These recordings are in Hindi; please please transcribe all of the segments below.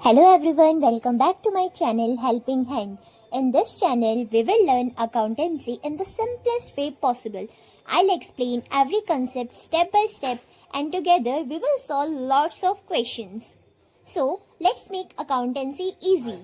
Hello everyone, welcome back to my channel Helping Hand. In this channel, we will learn accountancy in the simplest way possible. I'll explain every concept step by step and together we will solve lots of questions. So, let's make accountancy easy.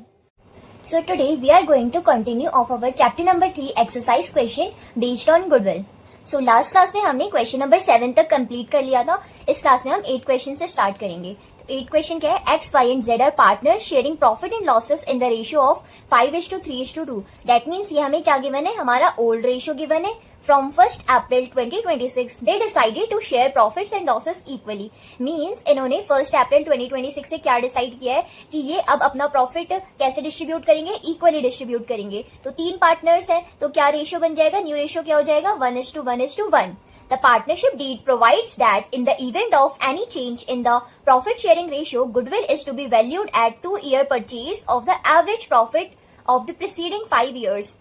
So today we are going to continue of our chapter number 3 exercise question based on goodwill. So last class में हमने क्वेश्चन नंबर 7 तक कंप्लीट कर लिया था. इस क्लास में हम 8 क्वेश्चन से स्टार्ट करेंगे. 8 क्वेश्चन क्या है? X, Y and Z are partner sharing profit and losses in the ratio of 5:3:2. That means ये हमें क्या गिवन है? हमारा ओल्ड रेशियो गिवन है. From 1st April 2026, they decided to share profits and losses equally. Means इन्होंने 1st April 2026 से क्या डिसाइड किया है कि ये अब अपना प्रॉफिट कैसे डिस्ट्रीब्यूट करेंगे? इक्वली डिस्ट्रीब्यूट करेंगे. तो 3 पार्टनर्स हैं, तो क्या रेशियो बन जाएगा? न्यू रेशियो क्या हो जाएगा? 1:1:1. The partnership deed provides that in the event of any change in the profit sharing ratio, goodwill is to be valued at 2-year purchase of the average profit of the preceding 5 years.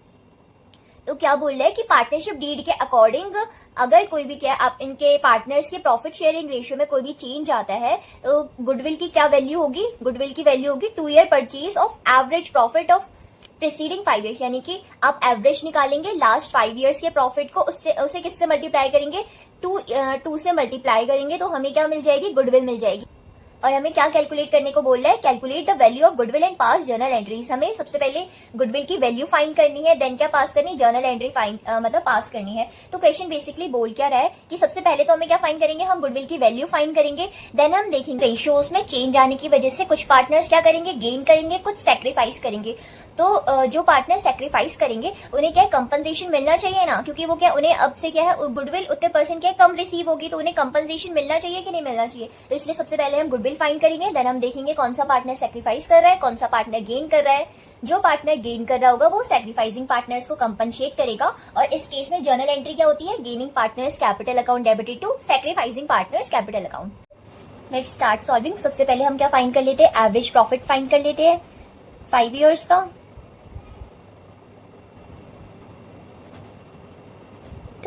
तो क्या बोल रहा है कि पार्टनरशिप डीड के अकॉर्डिंग अगर कोई भी क्या आप इनके पार्टनर्स के प्रॉफिट शेयरिंग रेशियो में कोई भी चेंज आता है तो गुडविल की क्या वैल्यू होगी? गुडविल की वैल्यू होगी 2-year purchase of average profit of preceding 5 years. यानी कि आप एवरेज निकालेंगे लास्ट 5 years के प्रॉफिट को, उसे किससे मल्टीप्लाई करेंगे? 2 से मल्टीप्लाई करेंगे तो हमें क्या मिल जाएगी? गुडविल मिल जाएगी. और हमें क्या कैलकुलेट करने को बोल रहा है? Calculate the value of goodwill and pass journal entries. हमें सबसे पहले गुडविल की वैल्यू फाइंड करनी है, देन क्या पास करनी है? जर्नल एंट्री फाइंड मतलब पास करनी है. तो क्वेश्चन बेसिकली बोल क्या रहा है कि सबसे पहले तो हमें क्या फाइंड करेंगे? हम गुडविल की वैल्यू फाइंड करेंगे. देन हम देखेंगे रेशियोज में चेंज आने की वजह से कुछ पार्टनर्स क्या करेंगे? गेन करेंगे, कुछ सेक्रीफाइस करेंगे. तो जो पार्टनर सेक्रीफाइस करेंगे उन्हें क्या कंपनसेशन मिलना चाहिए ना, क्योंकि वो क्या उन्हें अब से क्या है गुडविल उतने परसेंट क्या कम रिसीव होगी, तो उन्हें कंपनसेशन मिलना चाहिए कि नहीं मिलना चाहिए. तो इसलिए सबसे पहले हम गुडविल फाइंड करेंगे, देन हम देखेंगे कौन सा पार्टनर सेक्रीफाइस कर रहा है, कौन सा पार्टनर गेन कर रहा है. जो पार्टनर गेन कर रहा होगा वो सेक्रीफाइसिंग पार्टनर्स को कंपनसेट करेगा. और इस केस में जर्नल एंट्री क्या होती है? Gaining partners capital account debited to sacrificing partners capital account. Let's start solving. सबसे पहले हम क्या फाइंड कर लेते हैं? एवरेज प्रॉफिट फाइंड कर लेते हैं 5 years का.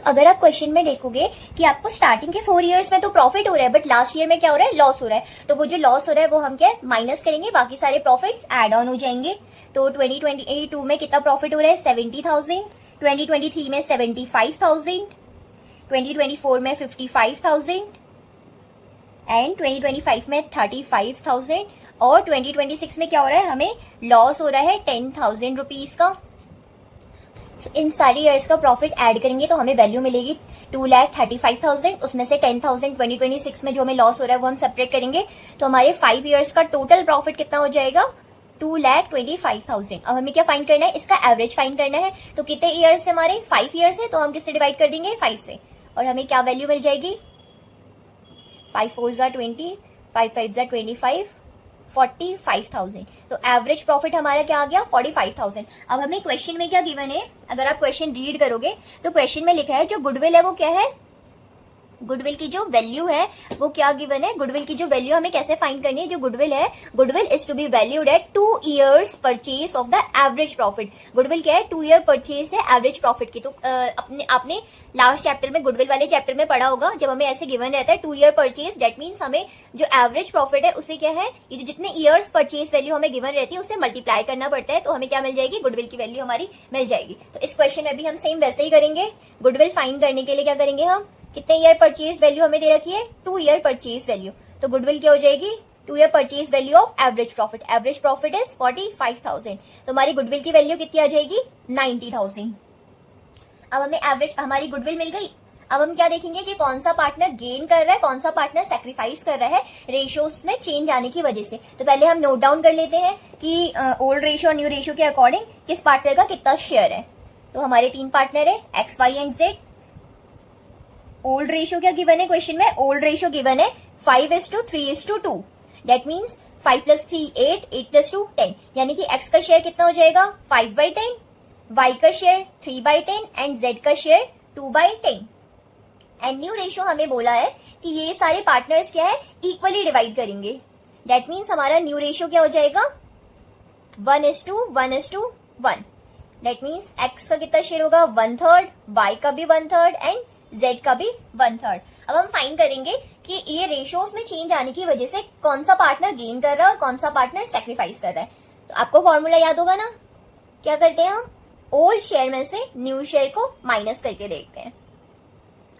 अगर आप क्वेश्चन में देखोगे कि आपको स्टार्टिंग के 4 years में तो प्रॉफिट हो रहा है बट लास्ट ईयर में क्या हो रहा है? लॉस हो रहा है. तो वो जो लॉस हो रहा है वो हम क्या माइनस करेंगे, बाकी सारे प्रॉफिट्स एड ऑन हो जाएंगे. तो 2022 में कितना प्रॉफिट हो रहा है? 70,000. 2023 में 75,000. 2024 में 55,000 एंड 2025 में 35,000. और 2026 में क्या हो रहा है? हमें लॉस हो रहा है 10,000 रुपीज का. इन सारी ईयर्स का प्रॉफिट ऐड करेंगे तो हमें वैल्यू मिलेगी 2,35,000. उसमें से 10,000 2026 में जो हमें लॉस हो रहा है वो हम सेपरेट करेंगे तो हमारे 5 years का टोटल प्रॉफिट कितना हो जाएगा? 2,25,000. अब हमें क्या फाइंड करना है? इसका एवरेज फाइंड करना है. तो कितने ईयर्स है हमारे? 5 years है, तो हम किससे डिवाइड कर देंगे? 5 से. और हमें क्या वैल्यू मिल जाएगी? 5 4s are 20, 5 5s are 25, 45,000. तो एवरेज प्रॉफिट हमारा क्या आ गया? 45,000. अब हमें क्वेश्चन में क्या गिवन है? अगर आप क्वेश्चन रीड करोगे तो क्वेश्चन में लिखा है जो गुडविल है वो क्या है? गुडविल की जो वैल्यू है वो क्या गिवन है? गुडविल की जो वैल्यू हमें कैसे फाइंड करनी है? जो गुडविल है, goodwill is to be valued at 2 years purchase of the average profit. Goodwill क्या है? 2-year परचेज है एवरेज प्रॉफिट की. तो आपने लास्ट चैप्टर में गुडविल वाले चैप्टर में पढ़ा होगा, जब हमें ऐसे गिवन रहता है 2-year परचेज, डेट मीन्स हमें जो एवरेज प्रॉफिट है उसे क्या है, ये जो जितने ईयर्स परचेज वैल्यू हमें गिवन रहती है उसे मल्टीप्लाई करना पड़ता है. तो हमें क्या मिल जाएगी? गुडविल की वैल्यू हमारी मिल जाएगी. तो इस क्वेश्चन में भी हम सेम वैसे ही करेंगे. गुडविल फाइंड करने के लिए क्या करेंगे हम? कितने ईयर परचेज वैल्यू हमें दे रखी है? 2-year purchase value. तो गुडविल क्या हो जाएगी? 2-year purchase value of average profit. Average profit is 45,000. तो हमारी गुडविल की वैल्यू कितनी आ जाएगी? 90,000. अब हमें एवरेज हमारी गुडविल मिल गई. अब हम क्या देखेंगे कि कौन सा पार्टनर गेन कर रहा है, कौन सा पार्टनर सेक्रीफाइस कर रहा है रेशियोज में चेंज आने की वजह से. तो पहले हम नोट डाउन कर लेते हैं कि ओल्ड रेशियो और न्यू रेशियो के अकॉर्डिंग किस पार्टनर का कितना शेयर है. तो हमारे 3 पार्टनर है X, Y and Z. Old ratio क्या गिवन है क्वेश्चन में? ओल्ड रेशियो गिवन है 5:3:2. That means 5 + 3 8, 8 + 2 10. यानी कि X का शेयर कितना हो जाएगा? 5/10. Y का शेयर 3/10 एंड Z का शेयर 2/10. एंड न्यू रेशियो हमें बोला है कि ये सारे पार्टनर्स क्या है? इक्वली डिवाइड करेंगे. दैट मीन्स हमारा न्यू रेशियो क्या हो जाएगा? 1:1:1. दैट मीन्स X का कितना शेयर होगा? 1/3, Y का भी 1/3 एंड Z का भी 1/3. अब हम फाइंड करेंगे कि ये रेशियोज में चेंज आने की वजह से कौन सा पार्टनर गेन कर रहा है और कौन सा पार्टनर सेक्रीफाइस कर रहा है। तो आपको फॉर्मूला याद होगा ना, क्या करते हैं हम, ओल्ड शेयर में से न्यू शेयर को माइनस करके देखते हैं,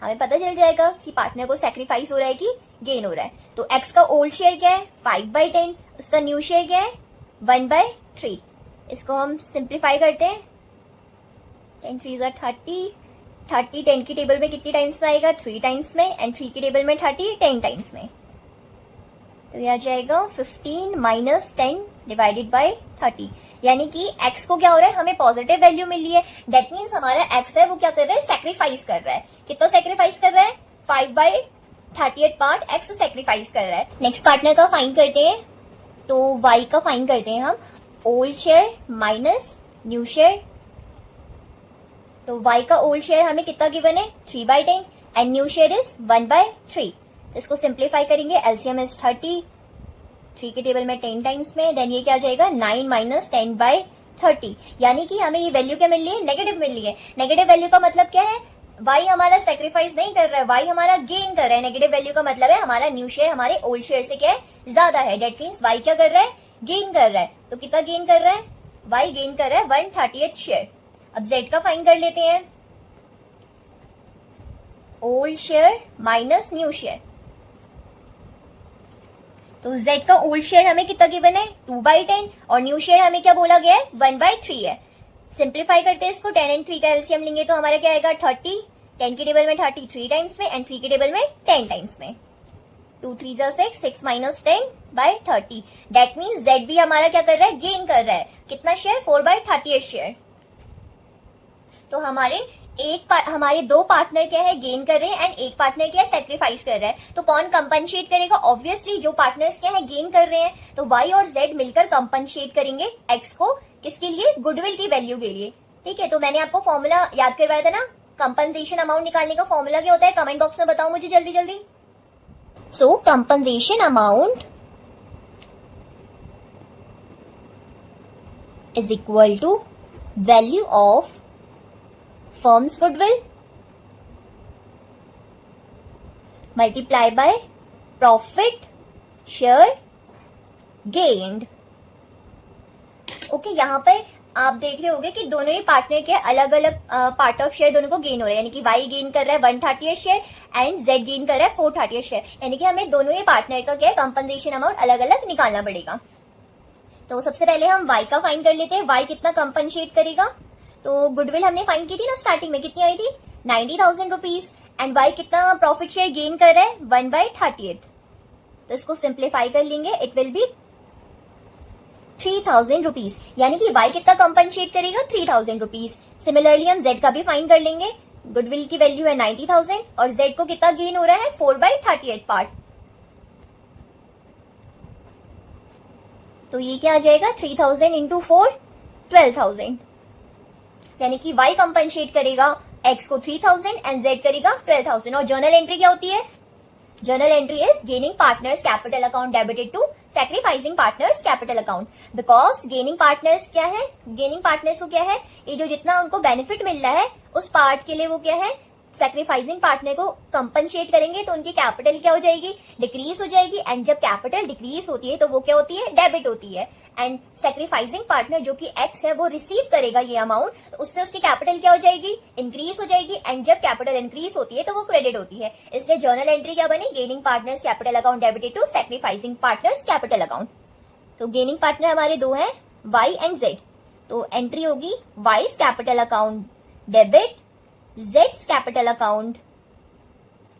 हमें पता चल जाएगा कि पार्टनर को सेक्रीफाइस हो रहा है कि गेन हो रहा है। तो एक्स का ओल्ड शेयर क्या है 5/10, उसका न्यू शेयर क्या है 1/3। इसको हम सिंप्लीफाई करते हैं, 10 3 30, 30 10 की टेबल में कितनी टाइम्स में आएगा 3 टाइम्स में, एंड 3 की टेबल में 30 10 टाइम्स में। तो यह आ जाएगा 15 माइनस 10 डिवाइडेड बाय 30, यानी कि x को क्या हो रहा है, हमें पॉजिटिव वैल्यू मिल रही है। दैट मीन्स हमारा x है वो क्या कर रहा है, सेक्रीफाइस कर रहा है। कितना सेक्रीफाइस कर रहा है, 5/38 पार्ट x सेक्रीफाइस कर रहा है। नेक्स्ट पार्टनर का फाइंड करते हैं, तो y का फाइंड करते हैं हम, old share minus new share. तो y का ओल्ड शेयर हमें कितना गिवन है 3/10 एंड न्यू शेयर इज 1/3। इसको सिंप्लीफाई करेंगे, एलसीएम इज 30, 3 की टेबल में 10 टाइम्स में, देन ये क्या आ जाएगा 9 माइनस 10/30, यानी कि हमें ये वैल्यू क्या मिल रही है, नेगेटिव मिल रही है। नेगेटिव वैल्यू का मतलब क्या है, y हमारा सेक्रीफाइस नहीं कर रहा है, y हमारा गेन कर रहा है। नेगेटिव वैल्यू का मतलब है हमारा न्यू शेयर हमारे ओल्ड शेयर से क्या है, ज्यादा है। डेट मीन्स y क्या कर रहा है, गेन कर रहा है। तो कितना गेन कर रहा है, y गेन कर रहा है 1/38 शेयर। अब z का फाइंड कर लेते हैं, old share minus new share. तो z का ओल्ड शेयर हमें कितना गिवन है 2/10 और न्यू शेयर हमें क्या बोला गया है 1/3 है। सिंप्लीफाई करते हैं इसको, 10 एंड 3 का एलसीएम लेंगे तो हमारा क्या आएगा 30, 10 की टेबल में 30 3 टाइम्स में, एंड 3 की टेबल में 10 टाइम्स में। 2 3 6, 6 माइनस 10/30। डेट मीन्स z भी हमारा क्या कर रहा है, गेन कर रहा है। कितना शेयर 4/38 शेयर। तो हमारे दो पार्टनर क्या है, गेन कर रहे हैं, एंड एक पार्टनर क्या है, सेक्रीफाइस कर रहा है। तो कौन कंपनसेट करेगा, ऑब्वियसली जो पार्टनर्स क्या है, गेन कर रहे हैं। तो y और z मिलकर कंपनसेट करेंगे x को, किसके लिए, गुडविल की वैल्यू के लिए। ठीक है, तो मैंने आपको फॉर्मूला याद करवाया था ना, कंपनसेशन अमाउंट निकालने का फॉर्मूला क्या होता है, कमेंट बॉक्स में बताओ मुझे जल्दी जल्दी। So compensation amount is equal to value of firm's goodwill multiply by profit share gained। Okay, यहाँ पर आप देख रहे होंगे कि दोनों ही पार्टनर के अलग अलग पार्ट ऑफ शेयर दोनों को गेन हो रहा है, यानी कि y गेन कर रहा है 1/38 शेयर एंड z गेन कर रहा है 4/38 शेयर, यानी कि हमें दोनों ही पार्टनर का क्या है, कंपनसेशन अमाउंट अलग अलग निकालना पड़ेगा। तो सबसे पहले हम y का फाइंड कर लेते हैं, y कितना कंपनसेट करेगा। तो गुडविल हमने फाइंड की थी ना स्टार्टिंग में, कितनी आई थी 90,000 रुपीज, एंड y कितना प्रॉफिट शेयर गेन कर रहा है 1/38। तो इसको सिंप्लीफाई कर लेंगे, इट विल बी 3,000 रुपीज, यानी कि y कितना कंपनसेट करेगा 3,000 रुपीज। सिमिलरली हम z का भी फाइंड कर लेंगे, गुडविल की वैल्यू है 90,000 और z को कितना गेन हो रहा है 4/38 पार्ट। तो ये क्या आ जाएगा 3,000 इंटू 4 12,000, यानी कि y कंपनसेट करेगा x को 3,000 एंड z करेगा 12,000। और जर्नल एंट्री क्या होती है, journal entry is gaining partners capital account debited to sacrificing partners capital account. Because gaining partners क्या है, गेनिंग पार्टनर्स को क्या है, ये जो जितना उनको बेनिफिट मिल रहा है उस पार्ट के लिए वो क्या है, सैक्रिफाइसिंग पार्टनर को कंपनसेट करेंगे, तो उनकी कैपिटल क्या हो जाएगी, डिक्रीज हो जाएगी। एंड जब कैपिटल डिक्रीज होती है तो वो क्या होती है, डेबिट होती है। एंड सैक्रिफाइसिंग पार्टनर जो कि एक्स है वो रिसीव करेगा ये अमाउंट, तो उससे उसकी कैपिटल क्या हो जाएगी, इंक्रीज हो जाएगी। एंड जब कैपिटल इंक्रीज होती है तो वो क्रेडिट होती है। इसलिए जर्नल एंट्री क्या बनी, gaining partners capital account debited to sacrificing partners capital account. तो गेनिंग पार्टनर हमारे दो हैं, y एंड z। तो एंट्री होगी y's capital account debit, z's capital account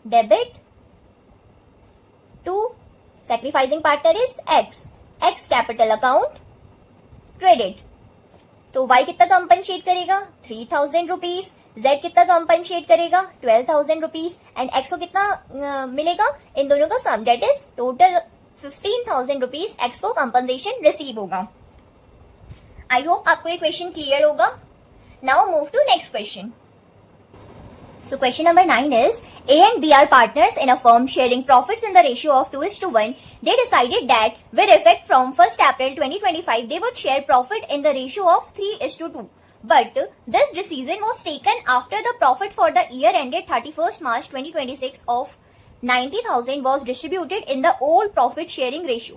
debit to sacrificing partner is x capital account credit. तो y कितना कंपनसेट करेगा 3,000 रुपीज, z कितना कंपनसेट करेगा 12,000 रुपीज, एंड x को कितना मिलेगा, इन दोनों का sum, that is total 15,000 rupees x को कंपनसेशन रिसीव होगा। आई होप आपको ये क्वेश्चन क्लियर होगा। Now move to next question. So question number 9 is, A and B are partners in a firm sharing profits in the ratio of 2:1. They decided that with effect from 1st April 2025, they would share profit in the ratio of 3:2. But this decision was taken after the profit for the year ended 31st March 2026 of 90,000 was distributed in the old profit sharing ratio.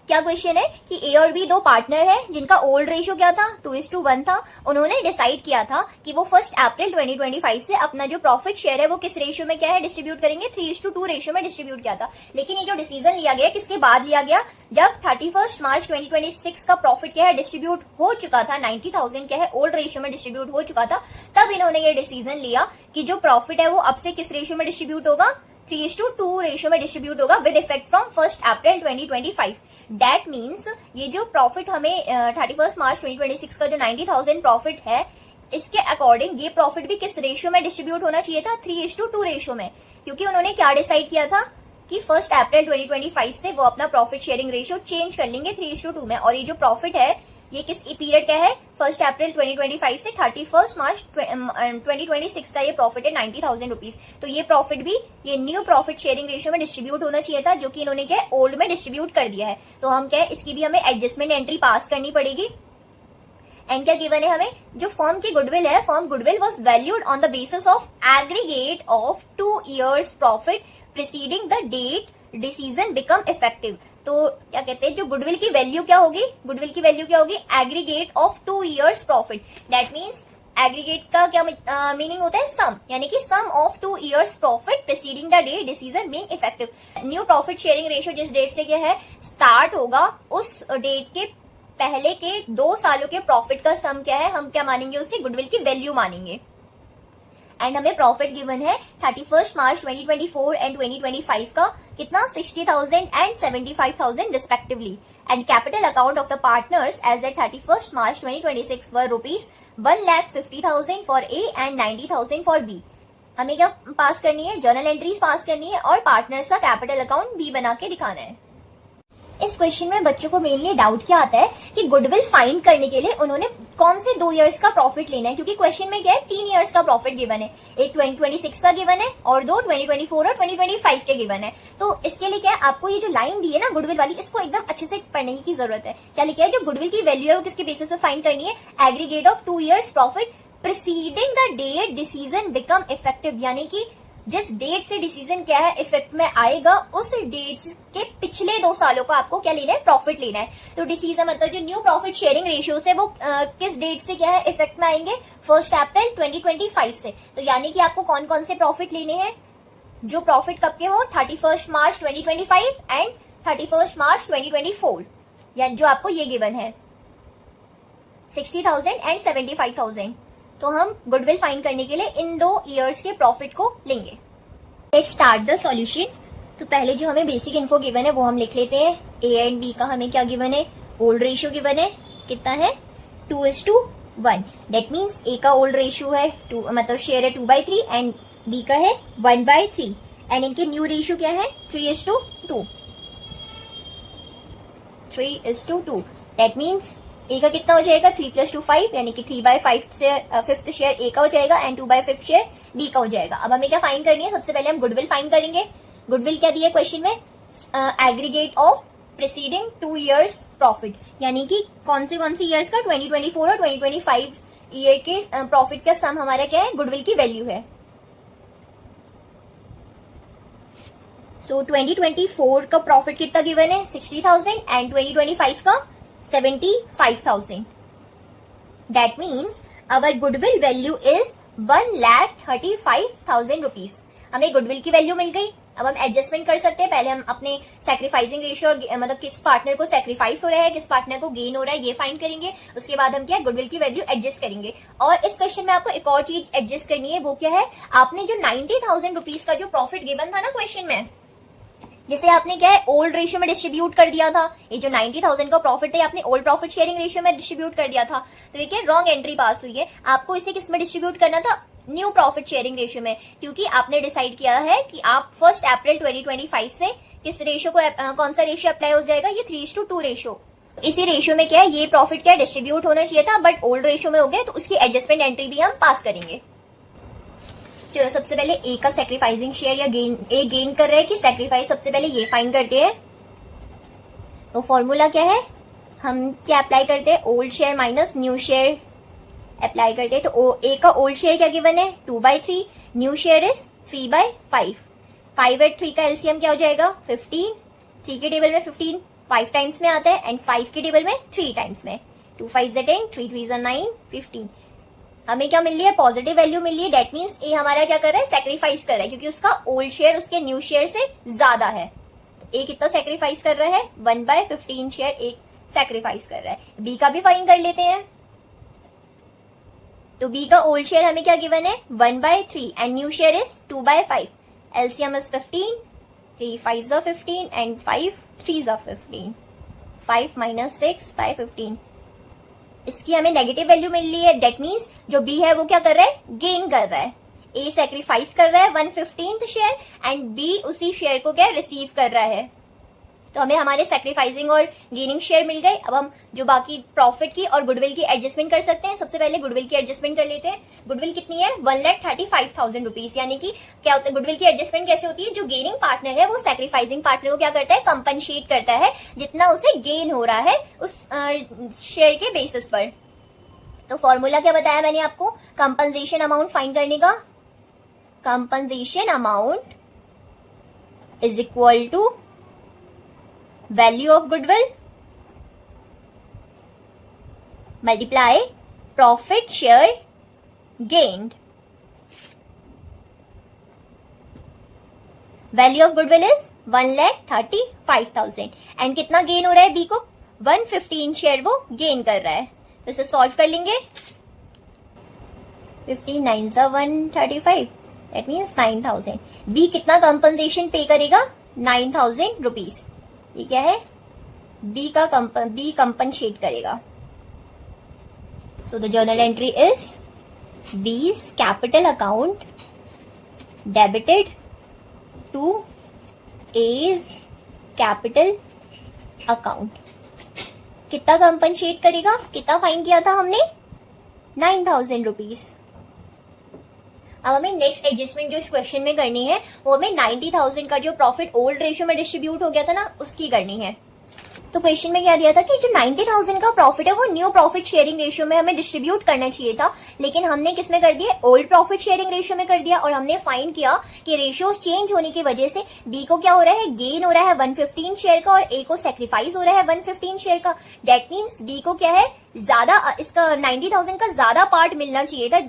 क्या क्वेश्चन है कि ए और बी दो पार्टनर है जिनका ओल्ड रेशियो क्या था, 2:1 था। उन्होंने डिसाइड किया था कि वो 1 अप्रैल 2025 से अपना जो प्रॉफिट शेयर है वो किस रेशियो में क्या है डिस्ट्रीब्यूट करेंगे, 3:2 रेशियो में डिस्ट्रीब्यूट किया था। लेकिन ये जो डिसीजन लिया गया किसके बाद लिया गया, जब 31 मार्च 2026 का प्रॉफिट क्या है डिस्ट्रीब्यूट हो चुका था, 90,000 क्या है ओल्ड रेशियो में डिस्ट्रीब्यूट हो चुका था। तब इन्होंने ये डिसीजन लिया कि जो प्रॉफिट है वो अब से किस रेशियो में डिस्ट्रीब्यूट होगा, 3:2 रेशियो में डिस्ट्रीब्यूट होगा with effect from 1 April 2025। That means ये जो प्रॉफिट हमें 31 मार्च 2026 का जो 90,000 प्रॉफिट है, इसके अकॉर्डिंग ये प्रॉफिट भी किस रेशियो में डिस्ट्रीब्यूट होना चाहिए था, 3:2 रेशियो में। क्योंकि उन्होंने क्या डिसाइड किया था कि 1 अप्रैल 2025 से वो अपना प्रॉफिट शेयरिंग रेशियो चेंज कर लेंगे 3:2 में। और ये जो प्रॉफिट है ये किस पीरियड का है, 1 अप्रैल 2025 से 31 मार्च 2026 का ये प्रॉफिट है 90,000 रुपीज। तो ये प्रॉफिट भी ये न्यू प्रॉफिट शेयरिंग रेशियो में डिस्ट्रीब्यूट होना चाहिए था, जो कि इन्होंने क्या ओल्ड में डिस्ट्रीब्यूट कर दिया है। तो हम क्या है इसकी भी हमें एडजस्टमेंट एंट्री पास करनी पड़ेगी। एंड क्या गिवन है हमें, जो फर्म की गुडविल है, firm goodwill was valued on the basis of aggregate of 2 years profit preceding the date decision become effective. तो क्या कहते हैं, जो गुडविल की वैल्यू क्या होगी, गुडविल की वैल्यू क्या होगी, aggregate of 2 years profit. That means aggregate का क्या मीनिंग होता है, सम, यानी कि sum of 2 years profit preceding the day decision being effective. New profit sharing ratio जिस डेट से क्या है स्टार्ट होगा, उस डेट के पहले के 2 सालों के प्रॉफिट का सम क्या है, हम क्या मानेंगे, उसे गुडविल की वैल्यू मानेंगे। एंड हमें प्रॉफिट गिवन है 31 मार्च 2024 एंड 2025 का कितना, 60,000 and 75,000 respectively. And capital account of the partners as at 31 March 2026 were ₹1,50,000 for A and 90,000 for B. हमें क्या पास करनी है, जर्नल एंट्रीज पास करनी है और पार्टनर्स का कैपिटल अकाउंट बी बना के दिखाना है। इस क्वेश्चन में बच्चों को मेनली डाउट क्या आता है कि गुडविल फाइंड करने के लिए उन्होंने कौन से 2 years का प्रॉफिट लेना है, क्योंकि क्वेश्चन में क्या है 3 years का प्रॉफिट गिवन है, एक 2026 का गिवन है और 2 2024 और 2025 के गिवन है। तो इसके लिए क्या है, आपको ये जो लाइन दी है ना गुडविल वाली, इसको एकदम अच्छे से पढ़ने की जरूरत है। क्या लिखा है, जो गुडविल की वैल्यू है वो किसके बेसिस पे फाइंड करनी है, aggregate of 2 years profit preceding the date decision become effective. यानी कि जिस डेट से डिसीजन क्या है इफेक्ट में आएगा, उस डेट के पिछले 2 सालों का आपको क्या लेना है, प्रॉफिट लेना है। तो डिसीजन मतलब जो न्यू प्रॉफिट शेयरिंग रेशियो है वो किस डेट से क्या है इफेक्ट में आएंगे, 1 अप्रैल 2025 से। तो यानी कि आपको कौन कौन से प्रॉफिट लेने हैं, जो प्रॉफिट कब के हो, 31 मार्च 2025 एंड 31 मार्च 2024, या जो आपको ये गिवन है 60,000 एंड 75,000। तो हम गुडविल फाइंड करने के लिए इन 2 years के प्रॉफिट को लेंगे। Let's start the solution. तो पहले जो हमें बेसिक इन्फो गिवन है वो हम लिख लेते हैं। ए एंड बी का हमें क्या गिवन है, ओल्ड रेशियो गिवन है, कितना है 2:1। दैट मीन्स ए का ओल्ड रेशियो है 2, मतलब शेयर है 2/3 एंड बी का है 1/3। एंड इनके न्यू रेशियो क्या है 3:2। 3:2। दैट मीन्स ए का कितना हो जाएगा 3 + 2 5, यानी कि 3/5 से 5th शेयर ए का हो जाएगा एंड 2/5 शेयर बी का हो जाएगा। अब हमें क्या फाइंड करनी है, सबसे पहले हम गुडविल फाइंड करेंगे। गुडविल क्या दिया है क्वेश्चन में, aggregate of preceding 2 years profit, यानी कि कौन सी ईयर्स का, 2024 और 2025 ईयर के प्रॉफिट का सम हमारा क्या है, गुडविल की वैल्यू है। सो 2024 का प्रॉफिट कितना गिवन है 60,000 एंड 2025 का 75,000। That means our goodwill value is 1,35,000 rupees। हमें गुडविल की वैल्यू मिल गई। अब हम एडजस्टमेंट कर सकते हैं। पहले हम अपने सैक्रिफाइसिंग रेशियो मतलब किस पार्टनर को सैक्रिफाइस हो रहा है, किस पार्टनर को गेन हो रहा है, ये फाइंड करेंगे। उसके बाद हम क्या गुडविल की वैल्यू एडजस्ट करेंगे। और इस क्वेश्चन में आपको एक और चीज एडजस्ट करनी है, वो क्या है, आपने जो 90,000 रुपीज का जो प्रॉफिट गिवन था ना क्वेश्चन में, जिसे आपने क्या है ओल्ड रेशियो में डिस्ट्रीब्यूट कर दिया था, ये जो 90,000 का प्रॉफिट है आपने ओल्ड प्रॉफिट शेयरिंग रेशियो में डिस्ट्रीब्यूट कर दिया था। तो ये क्या रॉन्ग एंट्री पास हुई है। आपको इसे किस में डिस्ट्रीब्यूट करना था, न्यू प्रॉफिट शेयरिंग रेशियो में, क्योंकि आपने डिसाइड किया है कि आप 1 अप्रैल 2025 से किस रेशियो को, कौन सा रेशियो अप्लाई हो जाएगा, ये 3:2 रेशियो। इसी रेशियो में क्या है ये प्रॉफिट क्या डिस्ट्रीब्यूट होना चाहिए था, बट ओल्ड रेशियो में हो गया, तो उसकी एडजस्टमेंट एंट्री भी हम पास करेंगे। चलो सबसे पहले ए का सैक्रिफाइसिंग शेयर या गेन, ए गेन कर रहे हैं कि सैक्रिफाइस, सबसे पहले ये फाइंड करते हैं। तो फॉर्मूला क्या है, हम क्या अप्लाई करते हैं, old share minus new share apply करते हैं। तो ए का ओल्ड शेयर क्या गिवन है 2/3, न्यू शेयर इज 3/5। 5 और 3 का एलसीएम क्या हो जाएगा 15। 3 के टेबल में 15 5 टाइम्स में आता है एंड 5 के टेबल में 3 टाइम्स में। 2 5 10, 3 3 9, 15। हमें क्या मिल रही है पॉजिटिव वैल्यू मिल रही है। डेट मीन्स ए हमारा क्या कर रहा है सेक्रीफाइस कर रहा है क्योंकि उसका ओल्ड शेयर उसके न्यू शेयर से ज्यादा है। ए कितना सेक्रीफाइस कर रहा है 1/15 शेयर एक सेक्रीफाइस कर रहा है। बी का भी फाइंड कर लेते हैं। तो बी का ओल्ड शेयर हमें क्या गिवन है 1/3 and new share is 2/5। LCM is 15। 3 5s are 15 and 5 3s are 15। 5 minus 6/15। इसकी हमें नेगेटिव वैल्यू मिल रही है। डेट मीन्स जो बी है वो क्या कर रहा है गेन कर रहा है। ए सेक्रीफाइस कर रहा है 1/15 शेयर एंड बी उसी शेयर को क्या रिसीव कर रहा है। तो हमें हमारे सेक्रीफाइसिंग और गेनिंग शेयर मिल गए। अब हम जो बाकी प्रॉफिट की और गुडविल की एडजस्टमेंट कर सकते हैं। सबसे पहले गुडविल की एडजस्टमेंट कर लेते हैं। गुडविल कितनी है 1,35,000 रुपीज। यानी कि क्या होता है गुडविल की एडजस्टमेंट कैसे होती है, जो गेनिंग पार्टनर है वो सेक्रीफाइसिंग पार्टनर को क्या करता है कंपनसेट करता है जितना उसे गेन हो रहा है उस शेयर के बेसिस पर। तो फॉर्मूला क्या बताया मैंने आपको कंपनसेशन अमाउंट फाइंड करने का। Compensation amount is equal to value of goodwill multiply profit share gained. Value of goodwill is 1,35,000 and कितना गेन हो रहा है बी को 115 शेयर वो गेन कर रहा है। तो इसे सॉल्व कर लेंगे। 15 9s are 135 that means 9,000। B कितना कंपनसेशन पे करेगा 9,000 रुपीज। ये क्या है बी कंपनसेट करेगा। So the journal entry is B's capital account debited to A's capital account. कितना कंपनसेट करेगा, कितना फाइन किया था हमने 9,000 रुपीज। अब हमें नेक्स्ट एडजस्टमेंट जो इस क्वेश्चन में करनी है वो हमें 90,000 का जो प्रॉफिट ओल्ड रेशियो में डिस्ट्रीब्यूट हो गया था ना उसकी करनी है। तो क्वेश्चन में क्या दिया था कि जो 90,000 का प्रॉफिट है वो न्यू प्रॉफिट शेयरिंग रेशियो में हमें डिस्ट्रीब्यूट करना चाहिए था, लेकिन हमने किस में कर दिया ओल्ड प्रॉफिट शेयरिंग रेशियो में कर दिया। और हमने फाइंड किया कि रेशियो चेंज होने की वजह से बी को क्या हो रहा है गेन हो रहा है 115 शेयर का और ए को सेक्रीफाइस हो रहा है 115 शेयर का। डेट मीन्स बी को क्या है ज्यादा इसका 90,000 का ज्यादा पार्ट मिलना चाहिए था।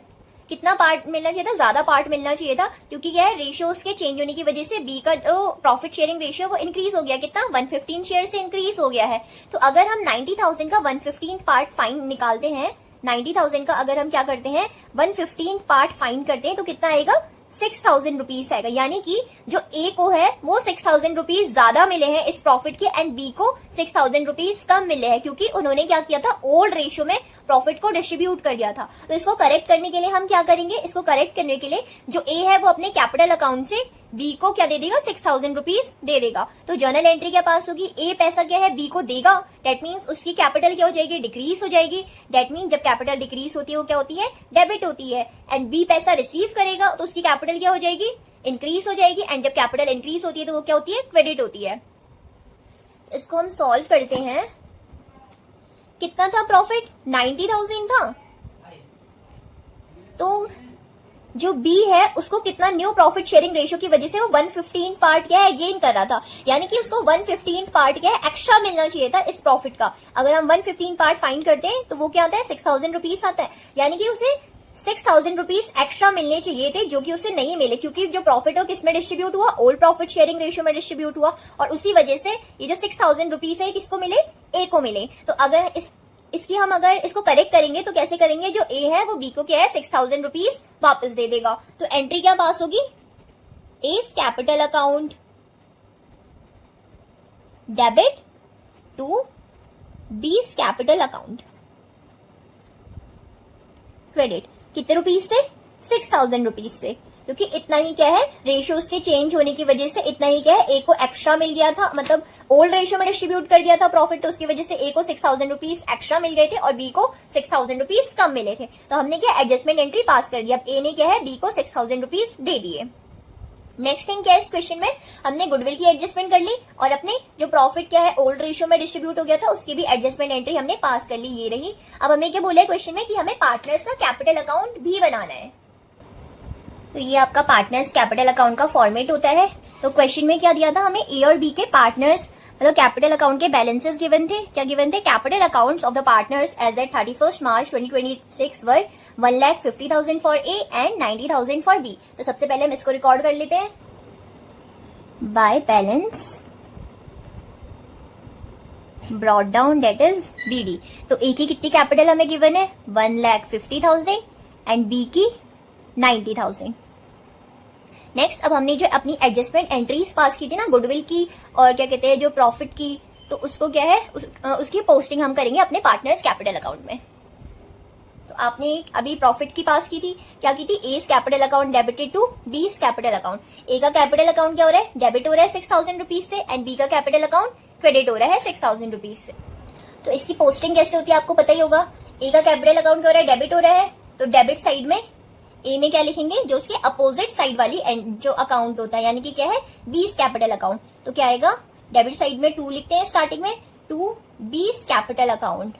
कितना पार्ट मिलना चाहिए था ज्यादा पार्ट मिलना चाहिए था क्योंकि क्या है रेशियोज के चेंज होने की वजह से बी का जो प्रॉफिट शेयरिंग रेशियो वो इंक्रीज हो गया। कितना 115 शेयर से इंक्रीज हो गया है। तो अगर हम 90,000 का 115 पार्ट फाइन निकालते हैं 90,000 का अगर हम क्या करते हैं 115 पार्ट फाइन करते हैं तो कितना आएगा 6,000 रुपीज आएगा। यानी कि जो ए को है वो 6,000 रुपीज ज्यादा मिले हैं इस प्रॉफिट के एंड बी को 6,000 रुपीज कम मिले हैं क्योंकि उन्होंने क्या किया था ओल्ड रेशियो में प्रॉफिट को डिस्ट्रीब्यूट कर दिया था। तो इसको करेक्ट करने के लिए हम क्या करेंगे, इसको करेक्ट करने के लिए जो ए है वो अपने कैपिटल अकाउंट से बी को क्या दे देगा 6,000 रुपीज दे देगा। तो जर्नल एंट्री क्या पास होगी ए पैसा क्या है बी को देगा। डेट मीन्स उसकी कैपिटल क्या हो जाएगी डिक्रीज हो जाएगी। डेट मीन्स जब कैपिटल डिक्रीज होती है वो क्या होती है डेबिट होती है एंड बी पैसा रिसीव करेगा तो उसकी कैपिटल क्या हो जाएगी इंक्रीज हो जाएगी एंड जब कैपिटल इंक्रीज होती है तो वो क्या होती है क्रेडिट होती है। इसको हम सॉल्व करते हैं। कितना था प्रॉफिट 90,000 था। तो जो बी है उसको कितना न्यू प्रॉफिट शेयरिंग रेशियो की वजह से वो 115 पार्ट क्या है गेन कर रहा था। यानी कि उसको 115 पार्ट क्या है एक्स्ट्रा मिलना चाहिए था इस प्रॉफिट का। अगर हम 115 पार्ट फाइंड करते हैं तो वो क्या आता है 6,000 रुपीज आता है। यानी कि उसे 6,000 रुपीज एक्स्ट्रा मिलने चाहिए थे जो कि उसे नहीं मिले क्योंकि जो प्रॉफिट है किस में डिस्ट्रीब्यूट हुआ ओल्ड प्रॉफिट शेयरिंग रेशियो में डिस्ट्रीब्यूट हुआ और उसी वजह से ये जो 6,000 रुपीज है किसको मिले ए को मिले। तो अगर इसकी हम अगर इसको करेक्ट करेंगे तो कैसे करेंगे जो ए है वो बी को क्या है 6,000 रुपीज वापस दे देगा। तो एंट्री क्या पास होगी A's capital account debit to B's capital account credit. कितने रुपीज से 6,000 रुपीज से क्योंकि इतना ही क्या है रेशियोज के चेंज होने की वजह से इतना ही क्या है ए को एक्स्ट्रा मिल गया था मतलब ओल्ड रेशियो में डिस्ट्रीब्यूट कर दिया था प्रॉफिट तो उसकी वजह से ए को 6,000 रुपीज एक्स्ट्रा मिल गए थे और बी को 6,000 रुपीज कम मिले थे। तो हमने क्या एडजस्टमेंट एंट्री पास कर दिया। अब ए ने क्या है बी को 6,000 रुपीज दे दिए। नेक्स्ट थिंग क्या है इस क्वेश्चन में हमने गुडविल की एडजस्टमेंट कर ली और अपने जो प्रॉफिट क्या है ओल्ड रेशियो में डिस्ट्रीब्यूट हो गया था उसकी भी एडजस्टमेंट एंट्री हमने पास कर ली ये रही। अब हमें क्या बोला है क्वेश्चन में कि हमें पार्टनर्स का कैपिटल अकाउंट भी बनाना है। तो ये आपका पार्टनर्स कैपिटल अकाउंट का फॉर्मेट होता है। तो क्वेश्चन में क्या दिया था हमें, ए और बी के पार्टनर्स मतलब कैपिटल अकाउंट के बैलेंसेस गिवन थे। क्या गिवन थे, capital accounts of the partners as at 31 March 2026 were 1,50,000 for A and 90,000 for B. तो सबसे पहले हम इसको रिकॉर्ड कर लेते हैं by balance brought down that is BD. तो ए की कितनी कैपिटल हमें गिवन है, 1,50,000 एंड बी की 90,000। नेक्स्ट अब हमने जो अपनी एडजस्टमेंट एंट्रीज पास की थी ना, गुडविल की और क्या कहते हैं जो प्रॉफिट की, तो उसको क्या है उसकी पोस्टिंग हम करेंगे अपने पार्टनर्स कैपिटल अकाउंट में। तो आपने अभी प्रॉफिट की पास की थी, क्या की थी, S capital account debited to B's capital account. A का कैपिटल अकाउंट क्या हो रहा है, डेबिट हो रहा है 6,000 रुपीज से एंड बी का कैपिटल अकाउंट क्रेडिट हो रहा है 6,000 रुपीज से। तो इसकी पोस्टिंग कैसे होती है आपको पता ही होगा। ए का कैपिटल अकाउंट क्या हो रहा है, डेबिट हो रहा है, तो डेबिट साइड में ए में क्या लिखेंगे, जो उसके अपोजिट साइड वाली जो अकाउंट होता है, यानी कि क्या है, बीस कैपिटल अकाउंट। तो क्या आएगा, डेबिट साइड में 2 लिखते हैं स्टार्टिंग में, 2 बीस कैपिटल अकाउंट,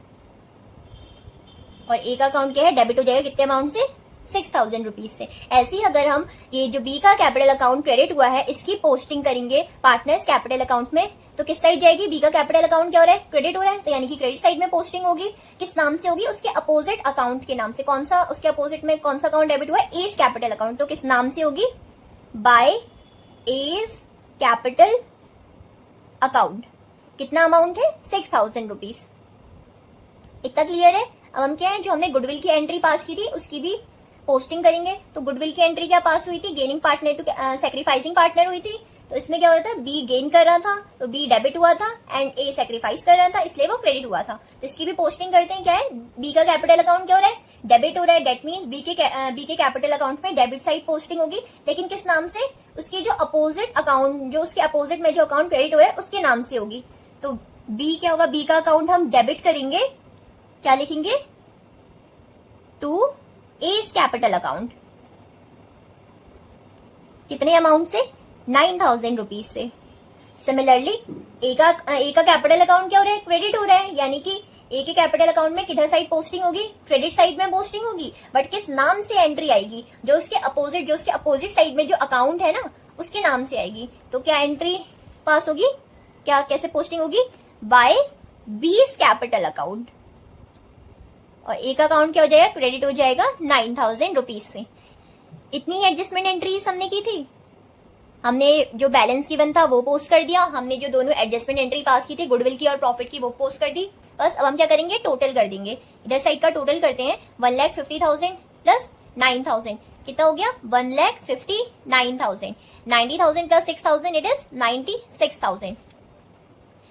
और ए का अकाउंट क्या है, डेबिट हो जाएगा कितने अमाउंट से, 6,000 रुपीज से। ऐसे ही अगर हम ये जो बी का कैपिटल अकाउंट क्रेडिट हुआ है इसकी पोस्टिंग करेंगे पार्टनर्स कैपिटल अकाउंट में, तो किस साइड जाएगी, बी का कैपिटल अकाउंट क्या हो रहा है, क्रेडिट हो रहा है, तो यानी कि क्रेडिट साइड में पोस्टिंग होगी। किस नाम से होगी, उसके अपोजिट अकाउंट के नाम से। कौन सा, उसके अपोजिट में कौन सा अकाउंट डेबिट हुआ है, एज कैपिटल अकाउंट, तो किस नाम से होगी, बाय एज कैपिटल अकाउंट। कितना अमाउंट है, 6,000 रुपीज। इतना क्लियर है। अब हम क्या है, जो हमने गुडविल की एंट्री पास की थी उसकी भी पोस्टिंग करेंगे। तो गुडविल की एंट्री क्या पास हुई थी, gaining partner to sacrificing partner हुई थी। तो इसमें क्या हो रहा था, बी गेन कर रहा था तो बी डेबिट हुआ था एंड ए सैक्रिफाइस कर रहा था, इसलिए वो क्रेडिट हुआ था। तो इसकी भी पोस्टिंग करते हैं। क्या है, बी का कैपिटल अकाउंट क्या हो रहा है, डेबिट हो रहा है, डेट मीन्स बी के कैपिटल अकाउंट में डेबिट साइड पोस्टिंग होगी, लेकिन किस नाम से, उसके जो अपोजिट अकाउंट, जो उसके अपोजिट में जो अकाउंट क्रेडिट हो रहा है उसके नाम से होगी। तो बी क्या होगा, बी का अकाउंट हम डेबिट करेंगे, क्या लिखेंगे, टू एज कैपिटल अकाउंट। कितने अमाउंट से, 9,000 रुपीज से। सिमिलरली ए का कैपिटल अकाउंट क्या हो रहा है, क्रेडिट हो रहा है, यानी कि ए के कैपिटल अकाउंट में किधर साइड पोस्टिंग होगी, क्रेडिट साइड में पोस्टिंग होगी, बट किस नाम से एंट्री आएगी, जो उसके अपोजिट साइड में जो अकाउंट है ना उसके नाम से आएगी। तो क्या एंट्री पास होगी, क्या कैसे पोस्टिंग होगी, बाय बीस कैपिटल अकाउंट, और ए का अकाउंट क्या हो जाएगा, क्रेडिट हो जाएगा 9,000 रुपीज से। इतनी एडजस्टमेंट एंट्रीज हमने की थी। हमने जो बैलेंस गिवन था वो पोस्ट कर दिया, हमने जो दोनों एडजस्टमेंट एंट्री पास की थी गुडविल की और प्रॉफिट की वो पोस्ट कर दी। बस अब हम क्या करेंगे, टोटल कर देंगे। इधर साइड का टोटल करते हैं, 1,50,000 प्लस 9,000 कितना हो गया, 1,59,000। 90,000 प्लस 6,000 इट इज 96,000।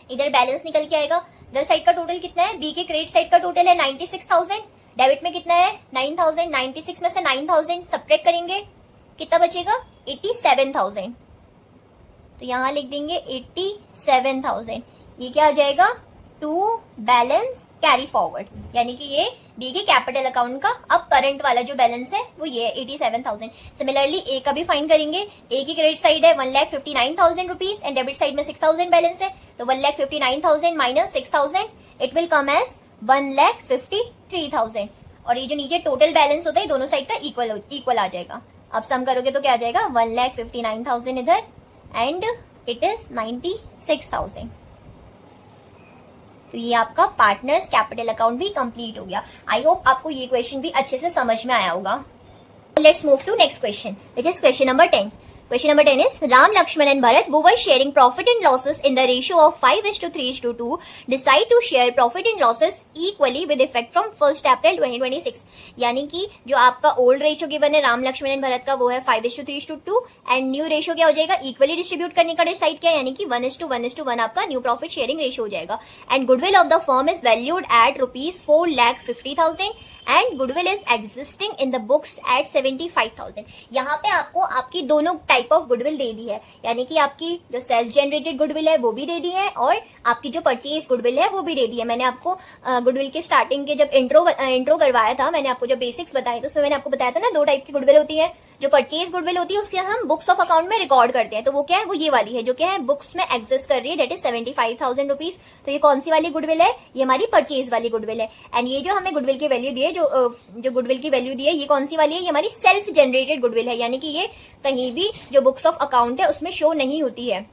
इधर बैलेंस निकल के आएगा। इधर साइड का टोटल कितना है, बी के क्रेडिट साइड का टोटल है 96,000, डेबिट में कितना है 9,000, 96 में से 9,000 सब्ट्रैक्ट करेंगे, कितना बचेगा 87,000। तो यहां लिख देंगे 87,000। ये क्या आ जाएगा, टू बैलेंस कैरी फॉरवर्ड, यानी कि ये बी के कैपिटल अकाउंट का अब करंट वाला जो बैलेंस है वो ये 87,000। सिमिलरली ए का भी फाइंड करेंगे। ए की क्रेडिट साइड है 1,59,000 रुपीज एंड डेबिट साइड में 6,000 बैलेंस है, तो 1,59,000 minus 6,000 it will come as 1,53,000। और ये जो नीचे टोटल बैलेंस होता है दोनों साइड का इक्वल आ जाएगा। अब सम करोगे तो क्या आ जाएगा, 1,59,000 इधर एंड इट इज 96,000। तो ये आपका पार्टनर्स कैपिटल अकाउंट भी कंप्लीट हो गया। आई होप आपको ये क्वेश्चन भी अच्छे से समझ में आया होगा। Let's move to next question, which is question number 10. Question number 10 is Ram, Lakshman and Bharat, who were sharing profit and losses in the ratio of 5:3:2, decide to share profit and losses equally with effect from 1st April 2026. यानी कि जो आपका ओल्ड रेशियो गिवन है राम लक्ष्मण एंड भरत का वो है 5:3:2 एंड न्यू रेशियो क्या हो जाएगा, इक्वली डिस्ट्रीब्यूट करने का डिसाइड किया, यानी कि 1:1:1 आपका न्यू प्रॉफिट शेयरिंग रेशियो हो जाएगा. And goodwill of the firm is valued at ₹4,50,000 and goodwill is existing in the books at 75,000. यहाँ पे आपको आपकी दोनों टाइप ऑफ गुडविल दे दी है, यानी कि आपकी जो सेल्फ जनरेटेड गुडविल है वो भी दे दी है और आपकी जो परचेज गुडविल है वो भी दे दी है. मैंने आपको गुडविल के स्टार्टिंग के जब इंट्रो करवाया था, मैंने आपको जब बेसिक्स बताए तो उसमें मैंने आपको बताया था ना दो टाइप की गुडविल होती है, जो परचेज गुडविल होती है उसके हम बुक्स ऑफ अकाउंट में रिकॉर्ड करते हैं, तो वो क्या है, वो ये वाली है जो क्या है बुक्स में एग्जिस्ट कर रही है, डेट इज 75,000 रुपीज। तो ये कौन सी वाली गुडविल है, ये हमारी परचेज वाली गुडविल है। एंड ये जो हमें गुडविल की वैल्यू दी है, जो गुडविल की वैल्यू दी है, ये कौन सी वाली है, ये हमारी सेल्फ जनरेटेड गुडविल है, यानी कि ये कहीं भी जो बुक्स ऑफ अकाउंट है उसमें शो नहीं होती है।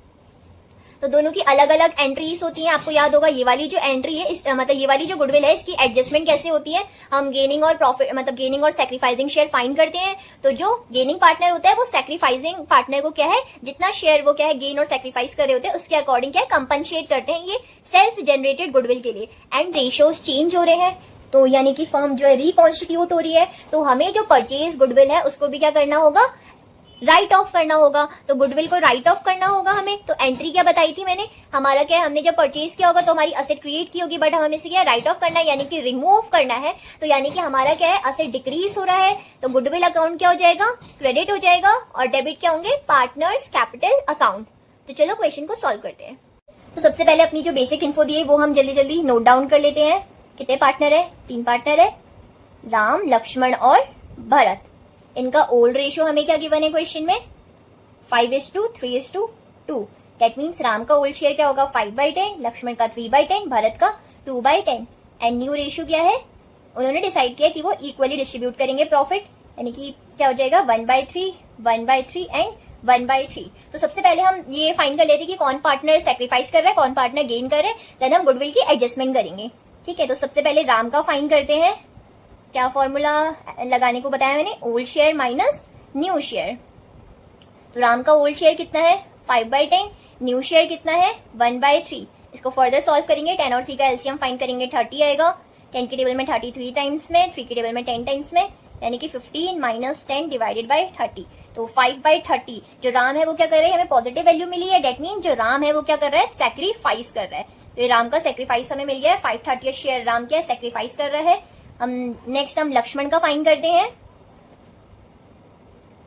तो दोनों की अलग अलग एंट्रीज होती हैं। आपको याद होगा ये वाली जो एंट्री है मतलब ये वाली जो गुडविल है इसकी एडजस्टमेंट कैसे होती है, हम गेनिंग और प्रॉफिट मतलब गेनिंग और सैक्रिफाइसिंग शेयर फाइंड करते हैं। तो जो गेनिंग पार्टनर होता है वो सैक्रिफाइसिंग पार्टनर को क्या है, जितना शेयर वो क्या है गेन और सैक्रिफाइस कर रहे होते हैं उसके अकॉर्डिंग क्या है कंपनसेट करते हैं, ये सेल्फ जनरेटेड गुडविल के लिए। एंड रेशियोज चेंज हो रहे हैं, तो यानी कि फर्म जो है रिकॉन्स्टिट्यूट हो रही है, तो हमें जो परचेज गुडविल है उसको भी क्या करना होगा, राइट ऑफ करना होगा। तो गुडविल को राइट ऑफ करना होगा हमें। तो एंट्री क्या बताई थी मैंने, हमारा क्या है, हमने जब परचेज किया होगा तो हमारी असेट क्रिएट की होगी, बट हमें से क्या राइट ऑफ करना है, यानी कि रिमूव करना है। तो यानी कि हमारा क्या है, असेट डिक्रीज हो रहा है, तो गुडविल अकाउंट क्या हो जाएगा, क्रेडिट हो जाएगा, और डेबिट क्या होंगे, पार्टनर्स कैपिटल अकाउंट। तो चलो क्वेश्चन को सॉल्व करते हैं। तो सबसे पहले अपनी जो बेसिक इन्फो दी है वो हम जल्दी जल्दी नोट डाउन कर लेते हैं। कितने पार्टनर है, 3 पार्टनर है, राम, लक्ष्मण और भरत। इनका ओल्ड रेशियो हमें क्या गिवन है क्वेश्चन में, 5:3:2। दैट मीन्स राम का ओल्ड शेयर क्या होगा, 5/10, लक्ष्मण का 3/10, भरत का 2/10। एंड न्यू रेशियो क्या है, उन्होंने डिसाइड किया कि वो इक्वली डिस्ट्रीब्यूट करेंगे प्रॉफिट, यानी कि क्या हो जाएगा 1/3, 1/3 एंड 1/3। तो सबसे पहले हम ये फाइंड कर लेते हैं कि कौन पार्टनर सेक्रीफाइस कर रहा है, कौन पार्टनर गेन कर रहा है, देन हम गुडविल की एडजस्टमेंट करेंगे। ठीक है, तो सबसे पहले राम का फाइंड करते हैं। क्या फॉर्मूला लगाने को बताया मैंने, old share minus new share. तो राम का ओल्ड शेयर कितना है, 5/10, न्यू शेयर कितना है, 1/3। इसको फर्दर सॉल्व करेंगे, 10 और 3 का एलसीएम फाइंड करेंगे, 30 आएगा। 10 के टेबल में 33 टाइम्स में, 3 के टेबल में 10 टाइम्स में, यानी कि 15 - 10 डिवाइडेड बाय 30। तो 5/30 जो राम है वो क्या कर रहे हैं, हमें पॉजिटिव वैल्यू मिली है, डेट मीन जो राम है वो क्या कर रहा है, सैक्रिफाइस कर रहा है। तो ये राम का सैक्रिफाइस हमें मिल गया है, 5/30 शेयर राम क्या है, सैक्रिफाइस कर रहा है। नेक्स्ट हम लक्ष्मण का फाइंड करते हैं।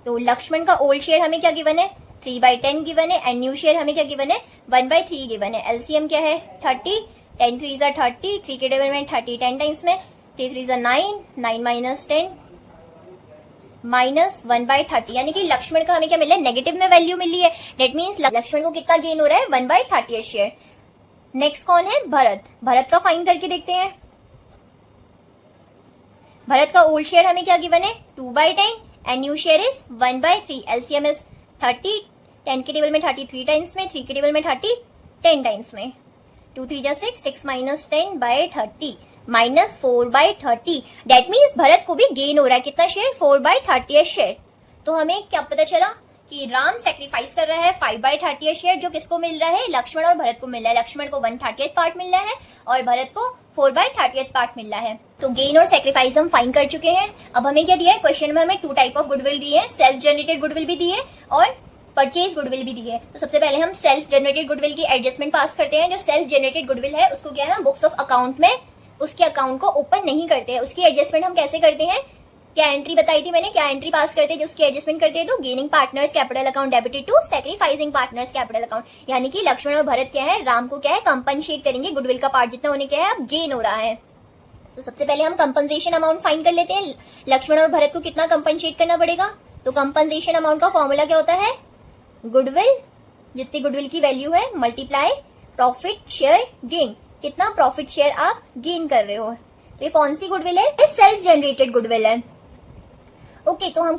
तो लक्ष्मण का ओल्ड शेयर हमें क्या गिवन है, 3/10 गिवन है, एंड न्यू शेयर हमें क्या गिवन है, 1/3 गिवन है। एलसीएम क्या है 30, 10 3 = 30, 3 के टेबल में 30 10 टाइम्स में, 3 3 = 9, 9 - 10 -1/30, यानी कि लक्ष्मण का हमें क्या मिला है, नेगेटिव में वैल्यू मिली है। डेट मीन्स लक्ष्मण को कितना गेन हो रहा है, 1/30 शेयर। नेक्स्ट कौन है, भरत। भरत का फाइंड करके देखते हैं। भरत का ओल्ड शेयर हमें क्या गिवन है, 2/10 and new share is 1/3। LCM is 30, 10 के टेबल में 33 टाइम्स में, 3 के टेबल में 30 10 टाइम्स में, 2 3 = 6, 6 - 10/30 -4/30। डेट मीन्स भरत को भी गेन हो रहा है कितना शेयर, 4/30 शेयर। तो हमें क्या पता चला कि राम सेक्रीफाइस कर रहा है 5/30 शेयर, जो किसको मिल रहा है, लक्ष्मण और भरत को मिल रहा है। लक्ष्मण को 1/30 पार्ट मिल रहा है और भरत को 4/30 पार्ट मिल रहा है। तो गेन और सेक्रीफाइस हम फाइंड कर चुके हैं। अब हमें क्या दिया है क्वेश्चन में, हमें 2 टाइप ऑफ गुडविल दी है, सेल्फ जनरेटेड गुडविल भी दी है और परचेज गुडविल भी दी है। तो सबसे पहले हम सेल्फ जनरेटेड गुडविल की एडजस्टमेंट पास करते हैं। जो सेल्फ जनरेटेड गुडविल है उसको क्या है, हम बुक्स ऑफ अकाउंट में उसके अकाउंट को ओपन नहीं करते हैं। उसकी एडजस्टमेंट हम कैसे करते हैं, क्या एंट्री बताई थी मैंने, क्या एंट्री पास करते हैं जो उसकी एडजस्टमेंट करते हैं, तो gaining partners capital account debited to sacrificing partners capital account. यानी कि लक्ष्मण और भरत क्या है, राम को क्या है कंपनसेट करेंगे, गुडविल का पार्ट जितना होने क्या है अब गेन हो रहा है। तो सबसे पहले हम कंपनसेशन अमाउंट फाइंड कर लेते हैं। लक्ष्मण और भरत को कितना कंपनसेट करना पड़ेगा, तो कंपनसेशन अमाउंट का फॉर्मूला क्या होता है, गुडविल, जितनी गुडविल की वैल्यू है मल्टीप्लाई प्रॉफिट शेयर गेन, कितना प्रॉफिट शेयर आप गेन कर रहे हो। तो ये कौन सी गुडविल है, सेल्फ जनरेटेड गुडविल है। ओके, तो हम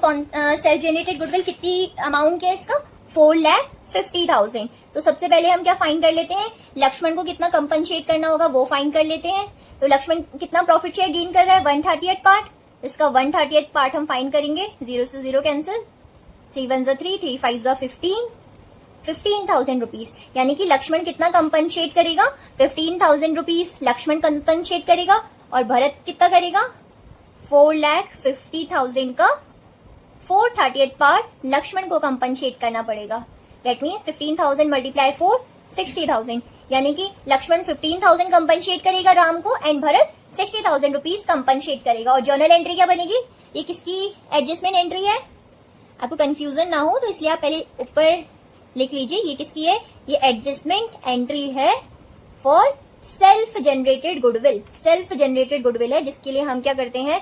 सेल्फ जनरेटेड गुडविल कितनी अमाउंट है इसका, 4,50,000। तो सबसे पहले हम क्या फाइंड कर लेते हैं, लक्ष्मण को कितना कंपनसेट करना होगा वो फाइंड कर लेते हैं। तो लक्ष्मण कितना प्रॉफिट शेयर गेन कर रहा है, 1/30 पार्ट। इसका 1/30 पार्ट हम फाइंड करेंगे, 0 से 0 कैंसिल, 3 1 = 3, 3 5 = 15, 15,000 रुपीज। यानी कि लक्ष्मण कितना कंपनसेट करेगा, 15,000 रुपीज लक्ष्मण कंपनसेट करेगा और भरत कितना करेगा, 4,50,000 का 4/30 पार्ट लक्ष्मण को कंपनसेट करना पड़ेगा। दैट मीन्स 15,000 × 4 60,000, यानी कि लक्ष्मण 15,000 कंपनसेट करेगा राम को एंड भरत 60,000 रुपीज कंपनसेट करेगा। और जर्नल एंट्री क्या बनेगी, ये किसकी एडजस्टमेंट एंट्री है, आपको कंफ्यूजन ना हो तो इसलिए आप पहले ऊपर लिख लीजिए ये किसकी है, ये एडजस्टमेंट एंट्री है for self generated goodwill. Self generated goodwill है जिसके लिए हम क्या करते हैं,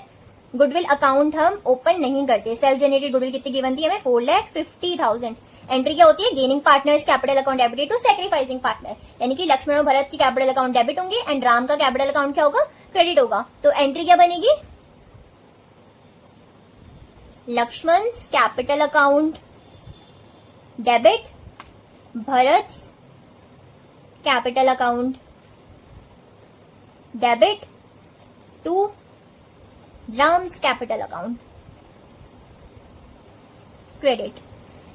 गुडविल अकाउंट हम ओपन नहीं करते। सेल्फ जनरेटेड गुडविल कितनी गिवन थी हमें? 4,50,000। एंट्री क्या होती है? Gaining partners capital account debited to sacrificing partner, यानी कि लक्ष्मण और भरत की कैपिटल अकाउंट डेबिट होंगे एंड राम का कैपिटल अकाउंट क्या होगा? क्रेडिट होगा। तो एंट्री क्या बनेगी? Lakshman's capital account debit, Bharat's capital account debit to Ram's capital account credit.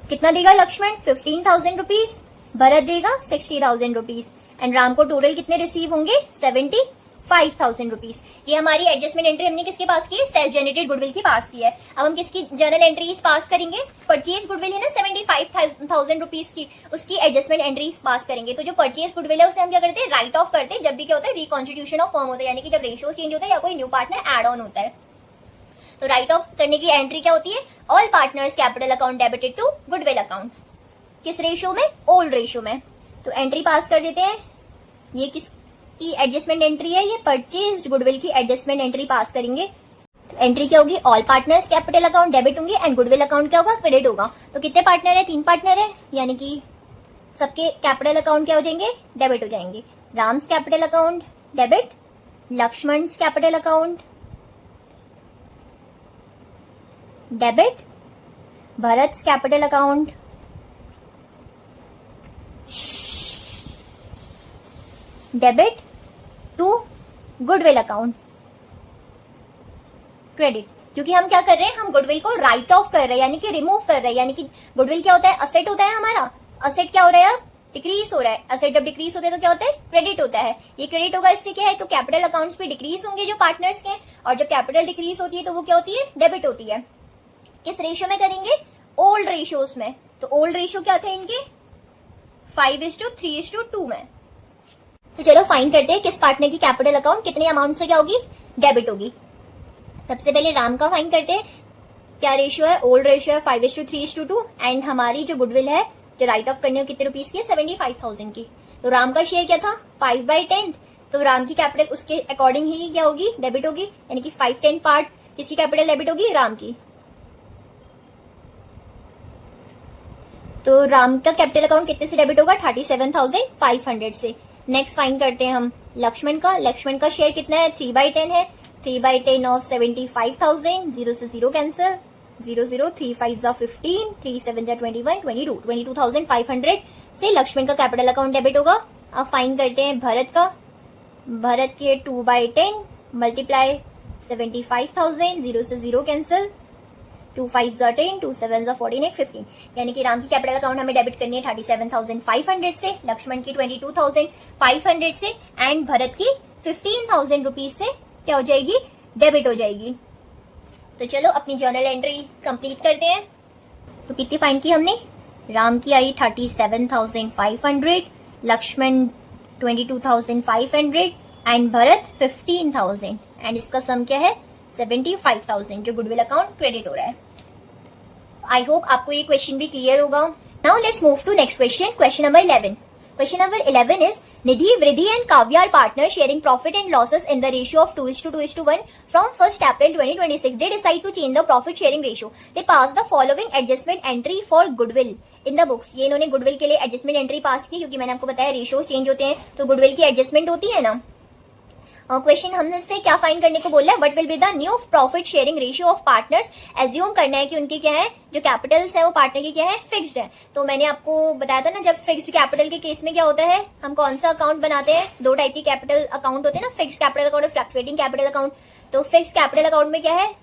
कितना देगा लक्ष्मण? 15,000 रुपीज, भरत देगा 60,000 रुपीज एंड राम को टोटल कितने रिसीव होंगे? 75,000 रुपीज। ये हमारी एडजस्टमेंट एंट्री हमने किसके पास की है? सेल्फ जनरेटेड गुडविल की पास की है। अब हम किसकी जर्नल एंट्रीज पास करेंगे? परचेज गुडविल है ना 75,000 रुपीज की, उसकी एडजस्टमेंट एंट्रीज पास करेंगे। तो जो परचेज गुडविल है उसे हम क्या करते हैं? राइट ऑफ करते हैं जब भी क्या होता है? रिकॉन्स्टिट्यूशन ऑफ फर्म होता है, यानी कि जब रेशियो चेंज होता है या कोई न्यू पार्टनर एड ऑन होता है। तो राइट ऑफ करने की एंट्री क्या होती है? All partners capital account debited to goodwill account. किस रेशियो में? ओल्ड रेशियो में। तो एंट्री पास कर देते हैं। ये किसकी एडजस्टमेंट एंट्री है? ये परचेज्ड गुडविल की एडजस्टमेंट एंट्री पास करेंगे। एंट्री क्या होगी? All partners capital account debit होंगे एंड गुडविल अकाउंट क्या होगा? क्रेडिट होगा। तो कितने पार्टनर है? 3 पार्टनर है, यानी कि सबके कैपिटल अकाउंट क्या हो जाएंगे? डेबिट हो जाएंगे। Ram's capital account debit, Lakshman's capital account debit, Bharat's capital account debit to goodwill account credit. क्योंकि हम क्या कर रहे हैं? हम गुडविल को राइट ऑफ कर रहे हैं, यानी कि रिमूव कर रहे हैं। यानी कि गुडविल क्या होता है? असेट होता है हमारा। असेट क्या हो रहा है? डिक्रीज हो रहा है। असेट जब डिक्रीज होते हैं तो क्या होता है? क्रेडिट होता है। ये क्रेडिट होगा, इससे क्या है? तो कैपिटल अकाउंट्स पे डिक्रीज होंगे जो पार्टनर्स के, और जब कैपिटल डिक्रीज होती है तो वो क्या होती है? डेबिट होती है। किस रेशियो में करेंगे? ओल्ड रेशियोज में। तो ओल्ड रेशियो क्या थे इनके? 5:3:2 में। तो चलो फाइंड करते हैं किस पार्टनर की कैपिटल अकाउंट कितने अमाउंट से क्या होगी? डेबिट होगी। सबसे पहले राम का फाइंड करते हैं। क्या रेशियो है? ओल्ड रेशियो है 5:3:2 एंड हमारी जो गुडविल है जो राइट ऑफ करने हो कितने रुपीज की? 75,000 की। तो राम का शेयर क्या था? 5/10। तो राम की कैपिटल उसके अकॉर्डिंग ही क्या होगी? डेबिट होगी, यानी कि 5/10 पार्ट किसकी कैपिटल डेबिट होगी? राम की। तो राम का कैपिटल अकाउंट कितने से डेबिट होगा? 37,500 से। नेक्स्ट फाइंड करते हैं हम लक्ष्मण का। लक्ष्मण का शेयर कितना है? 3/10 है। 3/10 ऑफ 75,000, 0 से 0 कैंसिल, 0 0 3 5 15, 3 7 21, 22,500 से लक्ष्मण का कैपिटल अकाउंट डेबिट होगा। अब फाइंड करते हैं भरत का। भरत के 2/10 मल्टीप्लाई 75,000, 0 से 0 कैंसिल, 2 5 10, 2 7 14, 15, यानी कि राम की कैपिटल अकाउंट हमें डेबिट करनी है 37,500 से, लक्ष्मण की 22,500 से एंड भरत की 15,000 रुपीज से क्या हो जाएगी? डेबिट हो जाएगी। तो चलो अपनी जर्नल एंट्री कंप्लीट करते हैं। तो कितनी फाइंड की हमने? राम की आई 37,500, लक्ष्मण 22,500 एंड भरत 15,000 एंड इसका सम क्या है? 75,000 जो गुडविल अकाउंट क्रेडिट हो रहा है। आई होप आपको ये क्वेश्चन भी क्लियर होगा। Now let's move to next question, question number 11. Question number 11 is Nidhi, Vridhi and Kavya are partners sharing profit and losses in the ratio of 2:2:1 from 1st April 2026. They decide to change the profit sharing ratio. They pass the following adjustment entry for goodwill in the books. ये इन्होंने गुडविल के लिए एडजस्टमेंट एंट्री पास की, क्योंकि मैंने आपको बताया रेशियो चेंज होते हैं तो गुडविल की एडजस्टमेंट होती है ना। क्वेश्चन हमसे क्या फाइंड करने को बोल रहा है? What will be the new profit sharing ratio of partners. Assume करना है कि उनके क्या है, जो कैपिटल्स है वो पार्टनर की क्या है? फिक्स्ड है। तो मैंने आपको बताया था ना, जब फिक्स्ड कैपिटल के केस में क्या होता है, हम कौन सा अकाउंट बनाते हैं? 2 टाइप की कैपिटल अकाउंट होते हैं ना, फिक्स्ड कैपिटल अकाउंट और फ्लक्चुएटिंग कैपिटल अकाउंट। तो फिक्स्ड कैपिटल अकाउंट में क्या है,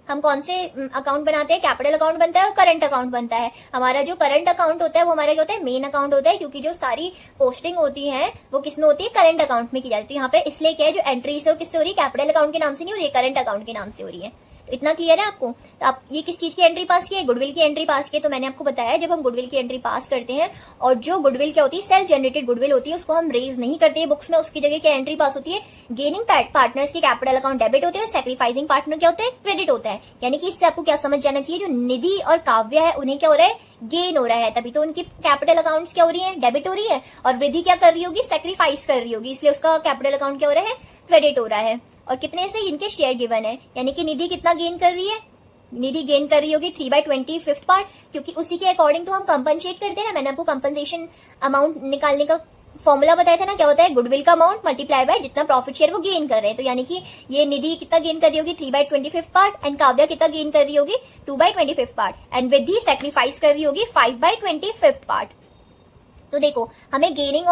हम कौन से अकाउंट बनाते हैं? कैपिटल अकाउंट बनता है और करंट अकाउंट बनता है। हमारा जो करंट अकाउंट होता है वो हमारा क्या होता है? मेन अकाउंट होता है, क्योंकि जो सारी पोस्टिंग होती है वो किसमें होती है? करंट अकाउंट में की जाती है। तो यहाँ पे इसलिए क्या है, जो एंट्री है वो किससे हो रही है? कैपिटल अकाउंट के नाम से नहीं हो रही है, करंट अकाउंट के नाम से हो रही है। इतना क्लियर है आपको? तो आप ये किस चीज की एंट्री पास की है? गुडविल की एंट्री पास की है। तो मैंने आपको बताया जब हम गुडविल की एंट्री पास करते हैं और जो गुडविल क्या होती है, सेल्फ जनरेटेड गुडविल होती है, उसको हम रेज नहीं करते हैं बुक्स में, उसकी जगह क्या एंट्री पास होती है? गेनिंग पार्टनर्स की कैपिटल अकाउंट डेबिट होते हैं और सैक्रिफाइसिंग पार्टनर क्या होता है? क्रेडिट होता है। यानी कि इससे आपको क्या समझ जाना चाहिए, जो निधि और काव्य है उन्हें क्या हो रहा है? गेन हो रहा है, तभी तो उनकी कैपिटल अकाउंट्स क्या हो रही है? डेबिट हो रही है। और वृद्धि क्या कर रही होगी? सैक्रिफाइस कर रही होगी, इसलिए उसका कैपिटल अकाउंट क्या हो रहा है? क्रेडिट हो रहा है। और कितने से, इनके शेयर गिवन है, यानी कि निधि कितना गेन कर रही है, निधि गेन कर रही होगी 3/20 5th पार्ट, क्योंकि उसी के अकॉर्डिंग तो हम कंपनसेट करते हैं ना। मैंने आपको कंपनसेशन अमाउंट निकालने का फॉर्मूला बताया था ना, क्या होता है, गुडविल का अमाउंट मल्टीप्लाई बाय जितना प्रॉफिट शेयर वो गेन कर रहे हैं। तो यानी कि ये निधि कितना गेन कर रही होगी 3/25 पार्ट, एंड काव्या कितना गेन कर रही होगी 2/25 पार्ट, एंड विधि सेक्रीफाइस कर रही होगी 5/25 पार्ट। तो देखो हमें गेनिंग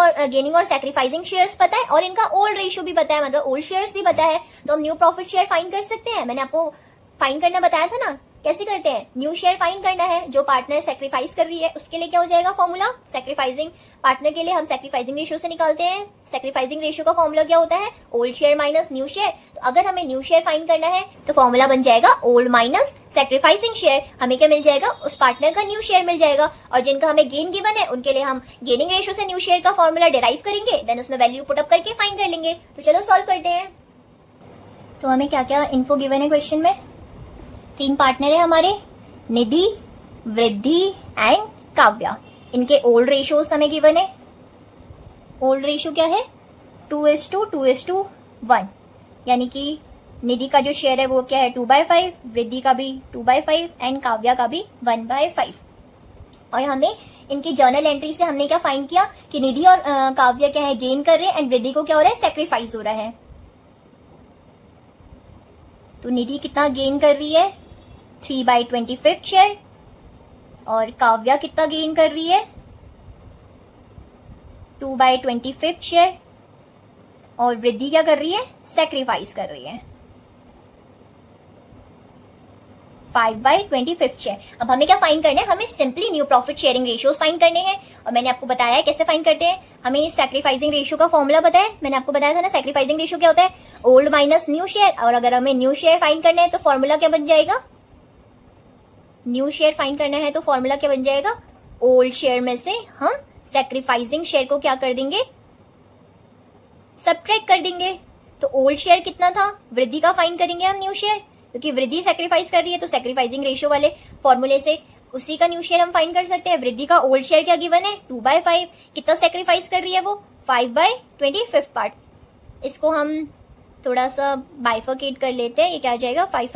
और सैक्रिफाइसिंग शेयर्स पता है, और इनका ओल्ड रेशियो भी पता है, मतलब ओल्ड शेयर्स भी पता है, तो हम न्यू प्रॉफिट शेयर फाइंड कर सकते हैं। मैंने आपको फाइंड करना बताया था ना, कैसे करते हैं, न्यू शेयर फाइंड करना है, जो पार्टनर सेक्रीफाइस कर रही है उसके लिए क्या हो जाएगा फॉर्मूला, सेक्रीफाइसिंग पार्टनर के लिए हम सेक्रीफाइसिंग रेशियो से निकालते हैं। सेक्रीफाइसिंग रेशियो का फॉर्मूला क्या होता है, old share minus new share. तो अगर हमें न्यू शेयर फाइंड करना है तो फॉर्मूला बन जाएगा ओल्ड माइनस सेक्रीफाइसिंग शेयर। हमें क्या मिल जाएगा, उस पार्टनर का न्यू शेयर मिल जाएगा, और जिनका हमें गेन गिवन है उनके लिए हम गेनिंग रेशियो से न्यू शेयर का फॉर्मूला डिराइव करेंगे, देन उसमें वैल्यू पुट अप करके फाइंड कर लेंगे। तो चलो सॉल्व करते हैं। तो हमें क्या क्या इन्फो गिवन है क्वेश्चन में, 3 पार्टनर है हमारे, निधि, वृद्धि एंड काव्या। इनके ओल्ड रेशियोज हमें गिवन है। ओल्ड रेशियो क्या है, 2:2:1, यानी कि निधि का जो शेयर है वो क्या है 2/5, वृद्धि का भी 2/5 एंड काव्या का भी 1/5। और हमें इनकी जर्नल एंट्री से हमने क्या फाइंड किया कि निधि और काव्या क्या है गेन कर रहे हैं, एंड वृद्धि को क्या हो रहा है, सेक्रीफाइस हो रहा है। तो निधि कितना गेन कर रही है 3/25 शेयर, और काव्या कितना गेन कर रही है 2/25 शेयर, और वृद्धि क्या कर रही है, सेक्रीफाइस कर रही है 5/25 शेयर। अब हमें क्या फाइंड करना है, हमें simply new profit sharing ratios find करने हैं, और मैंने आपको बताया है कैसे फाइंड करते हैं। हमें सैक्रिफाइसिंग रेशियो का फॉर्मूला पता है, मैंने आपको बताया था ना, सैक्रिफाइसिंग रेशियो क्या होता है, ओल्ड माइनस न्यू शेयर। और अगर हमें न्यू शेयर फाइंड करना है तो फॉर्मूला क्या बन जाएगा, न्यू शेयर फाइंड करना है तो फॉर्मूला क्या बन जाएगा, ओल्ड शेयर में से हम सैक्रिफाइसिंग शेयर को क्या कर देंगे, सब्ट्रैक्ट कर देंगे। तो ओल्ड शेयर कितना था, वृद्धि का फाइंड करेंगे हम न्यू शेयर, क्योंकि वृद्धि सैक्रिफाइस कर रही है, तो सैक्रिफाइसिंग रेशियो वाले फॉर्मूले से उसी का न्यू शेयर हम फाइंड कर सकते हैं। वृद्धि का ओल्ड शेयर क्या गिवन है 2/5, कितना सैक्रिफाइस कर रही है वो 5/25 पार्ट। इसको हम थोड़ा सा बाइफरकेट कर लेते हैं, ये क्या आ जाएगा 5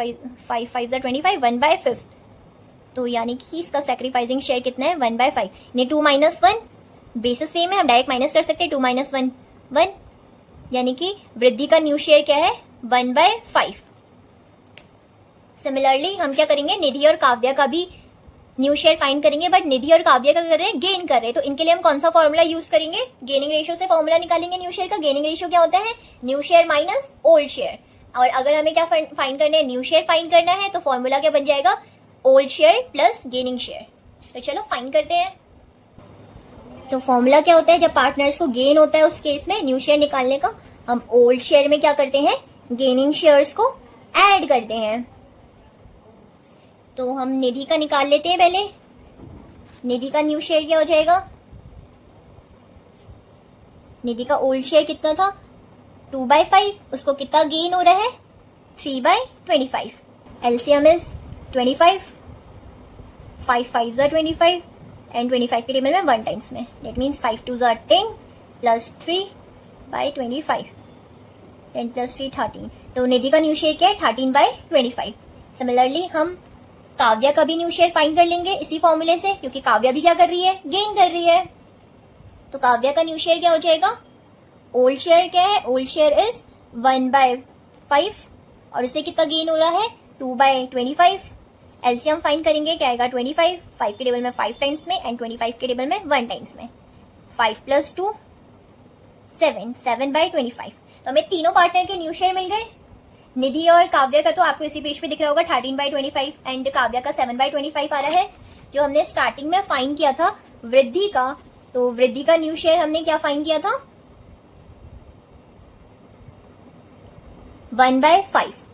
5 25 1/5। तो यानी कि इसका सैक्रिफाइसिंग शेयर कितना है 1/5, यानी 2 - 1, बेसिस सेम है, हम डायरेक्ट माइनस कर सकते हैं, 2 - 1 1, यानी कि वृद्धि का न्यू शेयर क्या है 1/5। सिमिलरली हम क्या करेंगे, निधि और काव्या का भी न्यू शेयर फाइंड करेंगे, बट निधि और काव्या का कर रहे हैं गेन कर रहे हैं, तो इनके लिए हम कौन सा फॉर्मूला यूज करेंगे, गेनिंग रेशियो से फॉर्मूला निकालेंगे न्यू शेयर का। गेनिंग रेशियो क्या होता है, new share minus old share. और अगर हमें क्या फाइंड करना है, न्यू शेयर फाइंड करना है, तो फॉर्मूला क्या बन जाएगा, old share plus gaining share. तो चलो फाइंड करते हैं। तो फॉर्मूला क्या होता है, जब पार्टनर्स को गेन होता है उस केस में न्यू शेयर निकालने का, हम ओल्ड शेयर में क्या करते हैं, गेनिंग शेयर्स को ऐड करते हैं। तो हम निधि का निकाल लेते हैं पहले। निधि का न्यू शेयर क्या हो जाएगा, निधि का ओल्ड शेयर कितना था 2/5, उसको कितना गेन हो रहा है 3/25। एलसीएम इज 25, 5 5 25 एंड 25 के टेबल में 1 टाइम्स में, दैट मीन्स 5 2 10 प्लस 3/25, 10 प्लस 3 13। तो निधि का न्यू शेयर क्या है 13/25। सिमिलरली हम काव्या का भी न्यू शेयर फाइंड कर लेंगे इसी फॉर्मूले से, क्योंकि काव्या भी क्या कर रही है, गेन कर रही है। तो काव्या का न्यू शेयर क्या हो जाएगा, ओल्ड शेयर क्या है, ओल्ड शेयर इज 1/5, और उसे कितना गेन हो रहा है 2/25। एलसीएम फाइंड करेंगे, क्या आएगा 25, 5 के टेबल में 5 टाइम्स में एंड 25 के टेबल में 1 टाइम्स में, 5 + 2 7, 7/25। तो हमें तीनों पार्टनर के न्यू शेयर मिल गए। निधि और काव्या का तो आपको इसी पेज पे दिख रहा होगा 13/25 एंड काव्या का 7/25 आ रहा है, जो हमने स्टार्टिंग में फाइंड किया था वृद्धि का। तो वृद्धि का न्यू शेयर हमने क्या फाइंड किया था 1/5।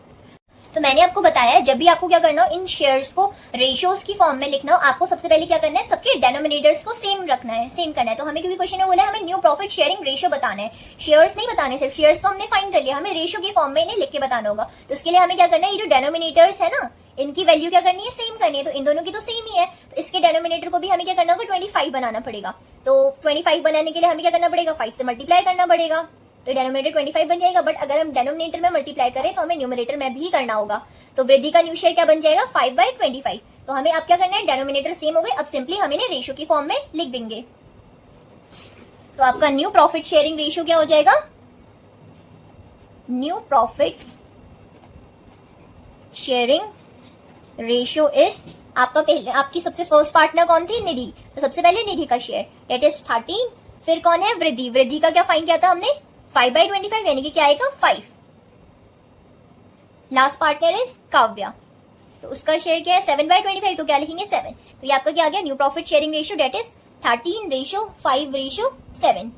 तो मैंने आपको बताया है, जब भी आपको क्या करना हो, इन शेयर्स को रेशियोज की फॉर्म में लिखना हो, आपको सबसे पहले क्या करना है, सबके डेनोमिनेटर्स को सेम रखना है, सेम करना है। तो हमें क्योंकि क्वेश्चन में बोला है हमें न्यू प्रॉफिट शेयरिंग रेशियो बताना है, शेयर्स नहीं बताने, सिर्फ शेयर्स को हमने फाइंड कर लिया, हमें रेशियो की फॉर्म में इन्हें लिख के बताना होगा। तो उसके लिए हमें क्या करना है, ये जो डेनोमिनेटर्स है ना, इनकी वैल्यू क्या करनी है, सेम करनी है। तो इन दोनों की तो सेम ही है, तो इसके डेनोमिनेटर को भी हमें क्या करना होगा 25 बनाना पड़ेगा। तो 25 बनाने के लिए हमें क्या करना पड़ेगा, 5 से मल्टीप्लाई करना पड़ेगा। तो डेनोमिनेटर 25 बन जाएगा, बट अगर हम डेनोमिनेटर में मल्टीप्लाई करें तो हमें न्यूमरेटर में भी करना होगा। तो वृद्धि का न्यू शेयर क्या बन जाएगा 5/25। तो हमें अब क्या करना है, डेनोमिनेटर सेम हो गए, अब सिंपली हम इन्हें रेशियो की फॉर्म में लिख देंगे। तो आपका न्यू प्रॉफिट शेयरिंग रेशियो क्या हो जाएगा, new profit sharing ratio is आपका पहले, आपकी सबसे फर्स्ट पार्टनर कौन थी, निधि, तो सबसे पहले निधि का शेयर दैट इज 13। फिर कौन है, वृद्धि, वृद्धि का क्या फाइंड किया था हमने 5/25, यानी कि क्या आएगा 5। लास्ट पार्टनर इज काव्या, तो उसका शेयर क्या है 7/25, तो क्या लिखेंगे 7। तो ये आपका क्या आ गया, new profit sharing ratio that is 13:5:7।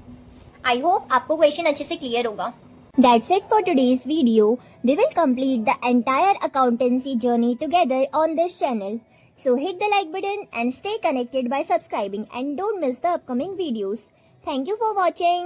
I hope आपको क्वेश्चन अच्छे से क्लियर होगा। That's it for today's video. We will complete the entire accountancy journey together on this channel. So hit the like button and stay connected by subscribing, and don't miss the upcoming videos. Thank you for watching.